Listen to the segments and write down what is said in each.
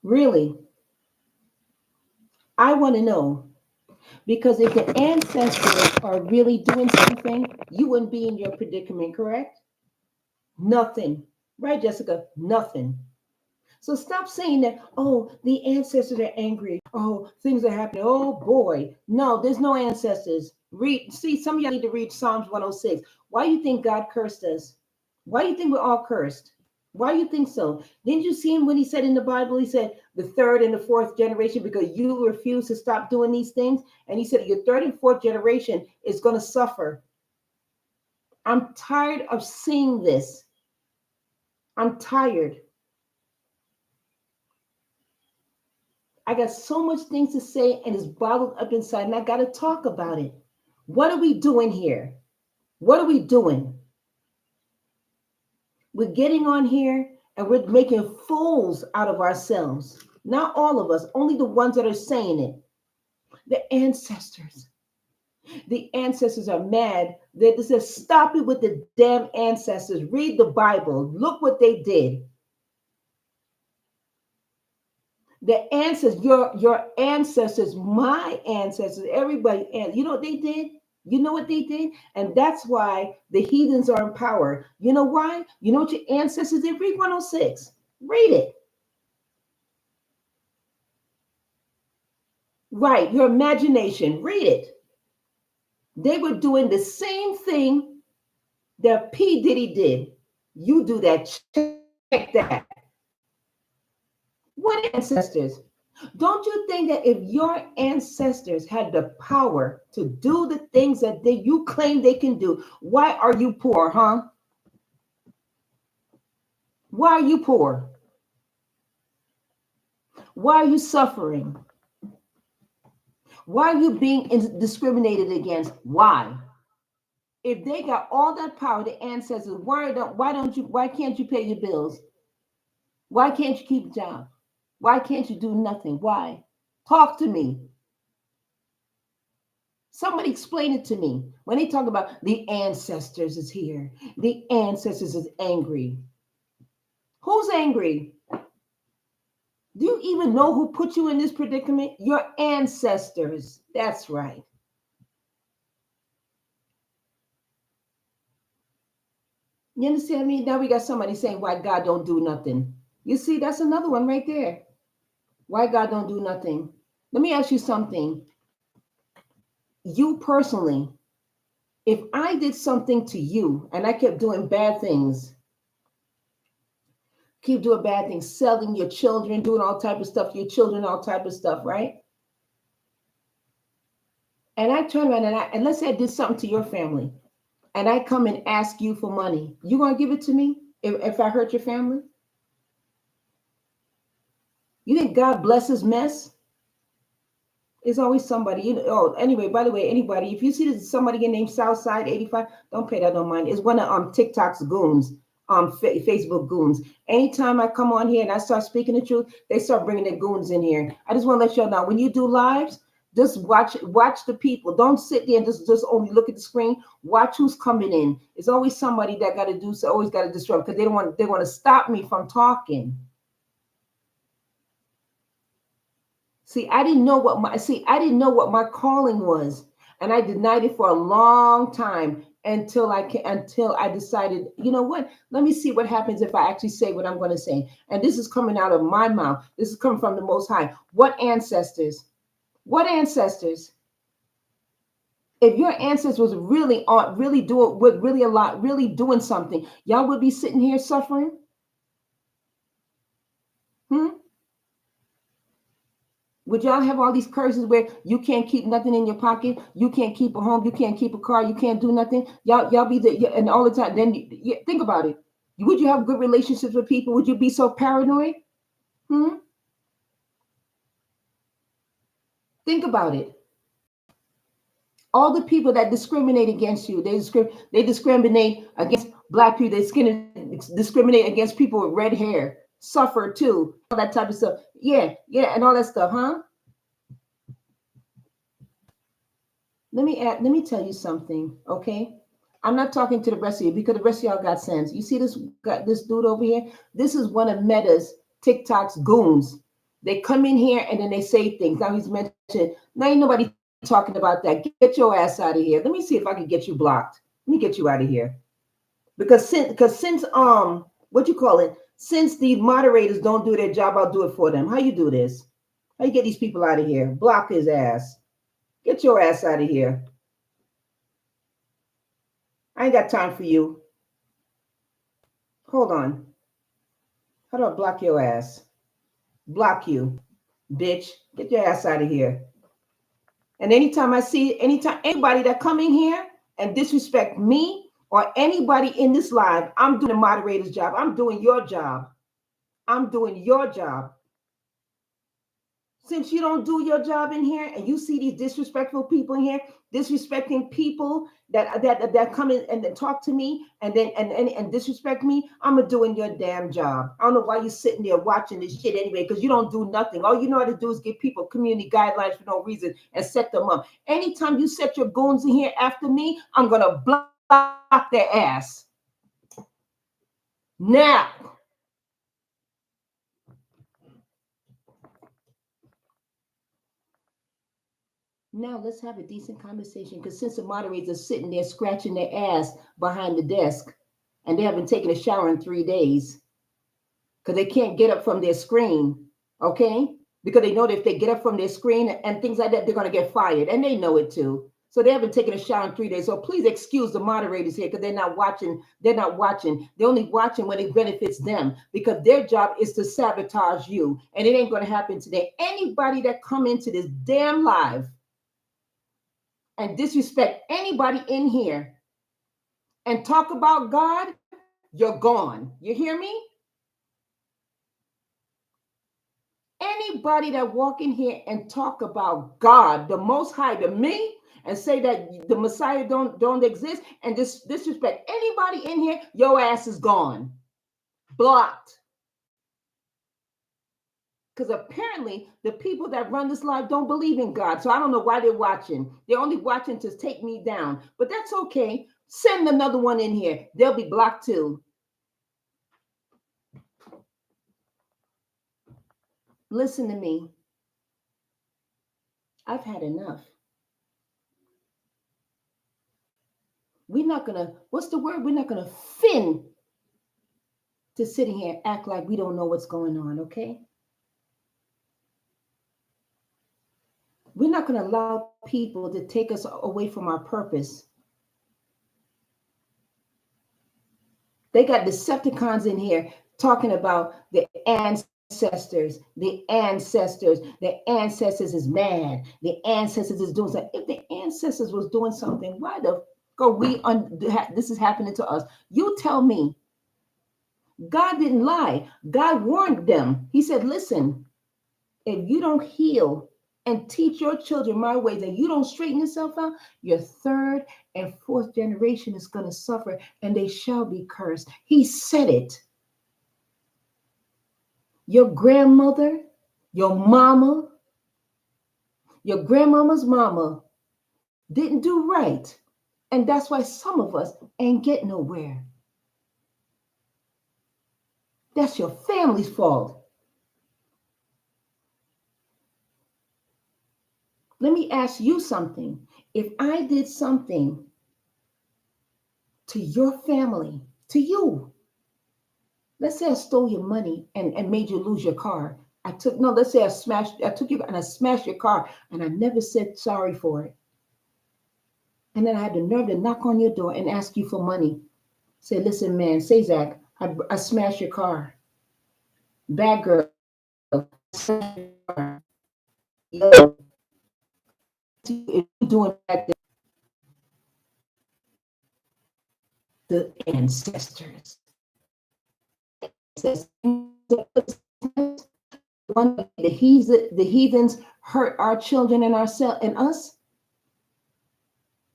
Really, I want to know because if the ancestors are really doing something, you wouldn't be in your predicament, correct? Nothing. Right, Jessica? Nothing. So stop saying that, oh, the ancestors are angry. Oh, things are happening. Oh boy. No, there's no ancestors. Read, see, some of y'all need to read Psalms 106. Why do you think God cursed us? Why do you think we're all cursed? Why do you think so? Didn't you see him when he said in the Bible, he said the third and the fourth generation, because you refuse to stop doing these things? And he said your third and fourth generation is going to suffer. I'm tired of seeing this. I'm tired. I got so much things to say and it's bottled up inside, and I got to talk about it. What are we doing here? What are we doing? We're getting on here and we're making fools out of ourselves. Not all of us, only the ones that are saying it. The ancestors. The ancestors are mad. They says, stop it with the damn ancestors. Read the Bible. Look what they did. The ancestors, your ancestors, my ancestors, everybody, and you know what they did? You know what they did? And that's why the heathens are in power. You know why? You know what your ancestors did? Read 106. Read it. Right, your imagination. Read it. They were doing the same thing that P. Diddy did. You do that. Check that. What ancestors? Don't you think that if your ancestors had the power to do the things that you claim they can do, why are you poor, huh? Why are you poor? Why are you suffering? Why are you being discriminated against? Why? If they got all that power, the ancestors, why can't you pay your bills? Why can't you keep a job? Why can't you do nothing? Why? Talk to me. Somebody explain it to me. When they talk about the ancestors is here, the ancestors is angry. Who's angry? Do you even know who put you in this predicament? Your ancestors. That's right. You understand me? Now we got somebody saying why God don't do nothing. You see, that's another one right there. Why God don't do nothing. Let me ask you something. You personally, if I did something to you and I kept doing bad things, keep doing bad things, selling your children, doing all type of stuff, your children, all type of stuff, right? And I turn around and let's say I did something to your family and I come and ask you for money. You gonna give it to me if I hurt your family? You think God blesses mess? It's always somebody. Anyway, by the way, anybody, if you see this somebody getting named Southside 85, don't pay that no mind. It's one of TikTok's goons, Facebook goons. Anytime I come on here and I start speaking the truth, they start bringing their goons in here. I just want to let y'all know, when you do lives, just watch the people. Don't sit there and just only look at the screen. Watch who's coming in. It's always somebody that got to do so. Always got to disrupt because they want to stop me from talking. See, I didn't know what my calling was, and I denied it for a long time until I decided, you know what? Let me see what happens if I actually say what I'm going to say. And this is coming out of my mouth. This is coming from the Most High. What ancestors? What ancestors? If your ancestors was really doing something, y'all would be sitting here suffering. Would y'all have all these curses where you can't keep nothing in your pocket, you can't keep a home, you can't keep a car, you can't do nothing? Y'all be there and all the time. Then think about it. Would you have good relationships with people? Would you be so paranoid? Think about it. All the people that discriminate against you, they discriminate against Black people, they discriminate against people with red hair, suffer too, all that type of stuff. Yeah, and all that stuff, huh? Let me tell you something, okay? I'm not talking to the rest of you because the rest of y'all got sense. You see this dude over here? This is one of Meta's TikTok's goons. They come in here and then they say things. Now he's mentioned, now ain't nobody talking about that. Get your ass out of here. Let me see if I can get you blocked. Let me get you out of here. Because since what you call it, since the moderators don't do their job, I'll do it for them. How you do this? How you get these people out of here? Block his ass. Get your ass out of here. I ain't got time for you. Hold on. How do I block your ass? Block you, bitch. Get your ass out of here. And anytime anybody that come in here and disrespect me or anybody in this live, I'm doing the moderator's job. I'm doing your job. I'm doing your job. Since you don't do your job in here and you see these disrespectful people in here, disrespecting people that come in and talk to me and then and disrespect me, I'm doing your damn job. I don't know why you're sitting there watching this shit anyway, because you don't do nothing. All you know how to do is give people community guidelines for no reason and set them up. Anytime you set your goons in here after me, I'm gonna block their ass. Now. Now let's have a decent conversation, because since the moderators are sitting there scratching their ass behind the desk and they haven't taken a shower in 3 days because they can't get up from their screen, okay? Because they know that if they get up from their screen and things like that, they're going to get fired, and they know it too. So they haven't taken a shower in 3 days. So please excuse the moderators here, because they're not watching. They're not watching. They're only watching when it benefits them, because their job is to sabotage you, and it ain't going to happen today. Anybody that come into this damn live and disrespect anybody in here and talk about God, you're gone. You hear me? Anybody that walk in here and talk about God, the Most High, to me, and say that the Messiah don't exist, and disrespect anybody in here, your ass is gone. Blocked. Because apparently the people that run this live don't believe in God. So I don't know why they're watching. They're only watching to take me down. But that's okay. Send another one in here. They'll be blocked too. Listen to me. I've had enough. We're not going to, what's the word? We're not going to fin to sitting here and act like we don't know what's going on, okay? We're not going to allow people to take us away from our purpose. They got Decepticons in here talking about the ancestors. The ancestors is mad. The ancestors is doing something. If the ancestors was doing something, why the fuck this is happening to us? You tell me. God didn't lie. God warned them. He said, listen, if you don't heal and teach your children my ways and you don't straighten yourself out, your third and fourth generation is going to suffer and they shall be cursed. He said it. Your grandmother, your mama, your grandmama's mama didn't do right. And that's why some of us ain't get nowhere. That's your family's fault. Let me ask you something. If I did something to your family, to you, let's say I stole your money and made you lose your car. Let's say I took you and I smashed your car and I never said sorry for it. And then I had the nerve to knock on your door and ask you for money. Say, listen, man, say, Zach, I smashed your car. Bad girl. Yo, if you're doing that, the ancestors. The heathens hurt our children and ourselves and us.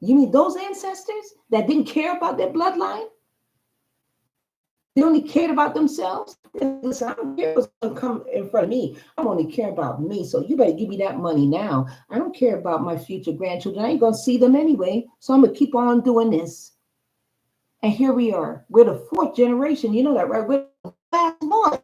You mean those ancestors that didn't care about their bloodline? They only cared about themselves. Listen, I don't care what's going to come in front of me. I only care about me. So you better give me that money now. I don't care about my future grandchildren. I ain't going to see them anyway. So I'm going to keep on doing this. And here we are. We're the fourth generation. You know that, right? We're the last one.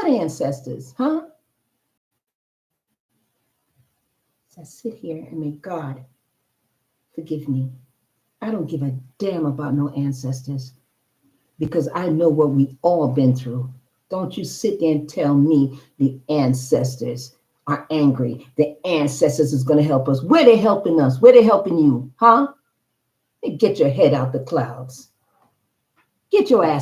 What ancestors, huh? So I sit here and may God forgive me. I don't give a damn about no ancestors because I know what we all been through. Don't you sit there and tell me the ancestors are angry. The ancestors is going to help us. Where they helping us? Where they helping you? Huh? Get your head out the clouds. Get your ass